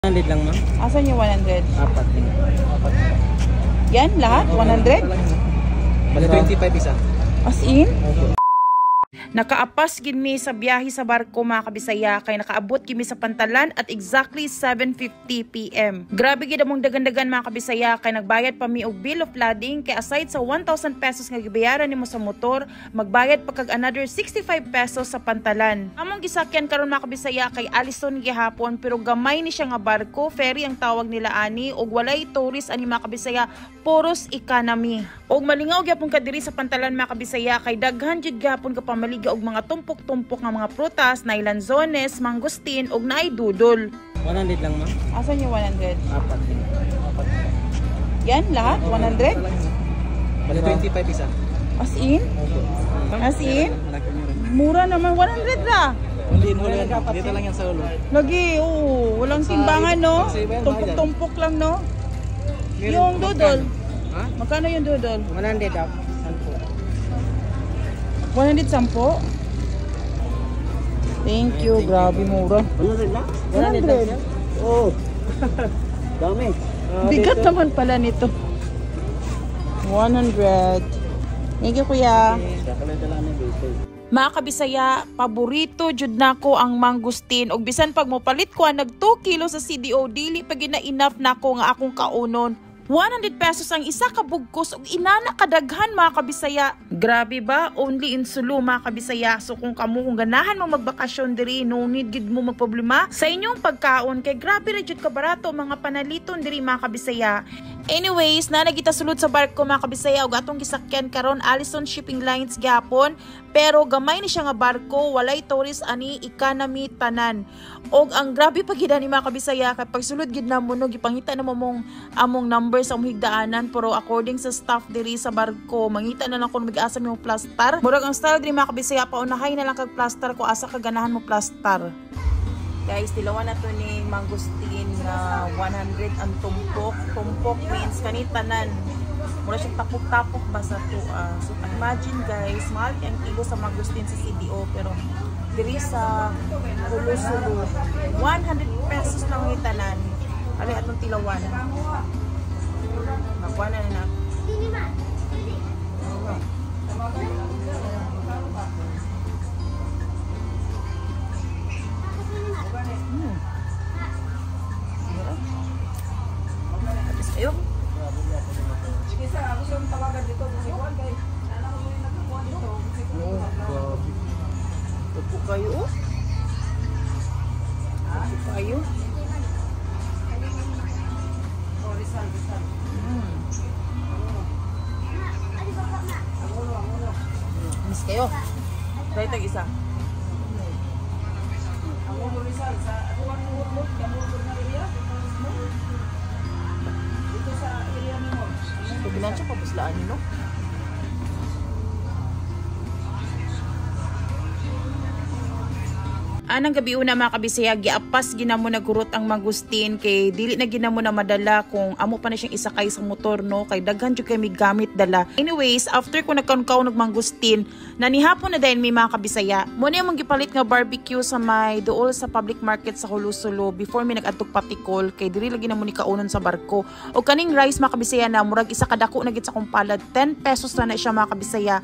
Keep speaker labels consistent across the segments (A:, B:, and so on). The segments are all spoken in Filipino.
A: 100 lang, ma'am.
B: Asan yung 100?
A: Apat.
B: Yan, lahat? 100?
A: Bali 25 isa.
B: As in? Nakaapas gid mi sa biyahe sa barko mga kabisaya kay nakaabot kimi sa Pantalan at exactly 7:50 PM. Grabe gid among dagan-dagan mga kabisaya kay nagbayad pa mi og bill of lading kay aside sa 1,000 pesos nga gibayaran nimo sa motor, magbayad pa kag another 65 pesos sa Pantalan. Among gisakyan karon mga kabisaya kay Allison gihapon pero gamay ni siya nga barko, ferry ang tawag nila ani og walay tourist ani mga kabisaya, puros economy. Og malingaw gyapon kadiri sa Pantalan mga kabisaya kay daghan jud gyapon ka pamaliga og mga tumpok-tumpok nga mga prutas, naay lanzones, mangustin og naay dudol.
A: 100 lang, ma'am.
B: Asan yung 100?
A: Apat.
B: Yan, lahat? 100?
A: Bali 25 isa.
B: As in? As in? Mura naman, 100 ra.
A: Hindi mo lang. Dito lang yan sa ulo.
B: Lagi, oo. Walang timbangan, no? Tumpok-tumpok lang, no? Yung dudol.
A: Ha?
B: Magkano yung dudol?
A: 100 up.
B: 110? Thank you, grabe mura.
A: 100 lang?
B: 100?
A: Oo. Dami.
B: Bigat naman pala nito. 100. Thank you, kuya. Mga kabisaya, paborito jud nako ang mangustin og bisan pag mopalit ko nag 2 kilo sa CDO dili pa gina enough nako nga akong kaunon. 100 pesos ang isa ka bugkos ug inana kadaghan mga kabisaya. Grabe ba? Only in Sulu mga kabisaya. So kung ganahan mo magbakasyon diri, no need gid mo magproblema sa inyong pagkaon kay grabe ra jud ka barato mga panaliton diri mga kabisaya. Anyways, nagita sulod sa barko mga kabisaya ug atong gisakyan karon Allison Shipping Lines gyapon, pero gamay ni siya nga barko, walay tourist ani, economy tanan. Og ang grabe pa gid ni mga kabisaya kay pagsulod gid namo no gipangita na mong among number sa higdaanan, pero according sa staff diri sa barko mangita na lang kung mag-asa mo plaster. Murag ang style diri mga kabisaya paunahay na lang kag plaster ko asa ka ganahan mo plaster. Guys, tilawan na to ni mangustin na 100 ang tumpok. Tumpok means kanitanan. Mura siyang tapok-tapok ba sa to. So imagine guys, mahal ang kilo sa mangustin sa CDO, pero diri sa Hulu-Sulu 100 pesos lang itanan. Ali atong tilawan. Nakuha na na. Ayun. Sige sa ako siyang tawagan dito kasi kuan kay alam mo yung nagkukuha dito kasi tupo kayo. Tupo kayo. Oh, Rizal. Miss kayo. Dahil tag-isa. Ako mo Rizal sa atuan mo hutlot kamo na area. Dito sa area ni mo. Pagbilan siya pabuslaan niyo, no? Anang gabi una mga kabisaya, giapas ginamo na gurot ang mangustin kay dili na ginamo na madala kung amo pa na siyang isakay sa motor, no? Kay daghan jud kay mi gamit dala. Anyways, after ko nagkaon-kaon og mangustin, nanihapon na dahil mi mga kabisaya. Mo na yung gipalit nga barbecue sa may duol sa public market sa Hulu-Sulu before mi nag-adtog patikol kay diri lagi na mo ni kaunon sa barko. Og kaning rice mga kabisaya na murag isa kadako na gid sa kumpalad, 10 pesos na siya mga kabisaya.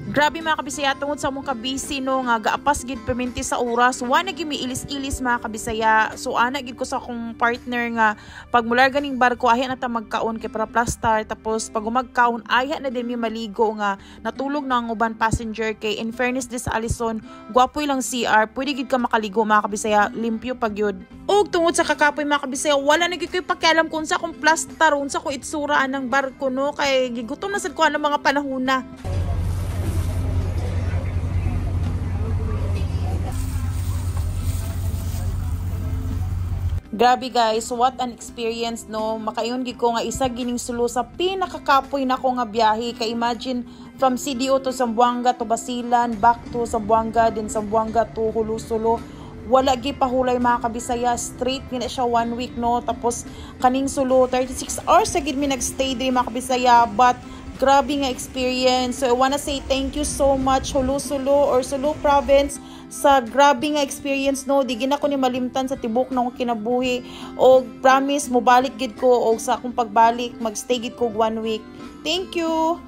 B: Grabe mga kabisaya, tungod sa mong kabisi no nga gaapas gid perminti sa oras, wala gid mi ilis-ilis mga kabisaya. So ana gid ko sa akong partner nga pag mular ganing barko aya na ta magkaon kay para plaster, tapos pag umagkaon aya na din mi maligo nga natulog na ang uban passenger kay in fairness this Allison, gwapoy lang CR, pwede gid ka makaligo mga kabisaya, limpyo pag yun. Og tungod sa kakapoy mga kabisaya, wala na gid koy pakialam kung sa akong plaster, unsa ko itsuraan ng barko no kay gigutom na sad ko ang mga panahona. Grabe guys, what an experience no. Makayon gid ko nga isa gining Sulu sa pinakakapoy nako nga biyahe. Kay imagine from CDO to Zamboanga to Basilan, back to Zamboanga, din Zamboanga to Hulu-Sulu. Wala gi pahulay mga kabisaya, straight gina siya 1 week no. Tapos kaning Sulu 36 hours sa gid mi nagstay diri mga kabisaya, but grabe nga experience. So I wanna say thank you so much Hulu-Sulu or Sulu Province sa grabe nga experience no, di gina ko ni malimtan sa tibok na akong kinabuhi og promise mo balik gid ko og sa akong pagbalik magstay gid ko 1 week. Thank you.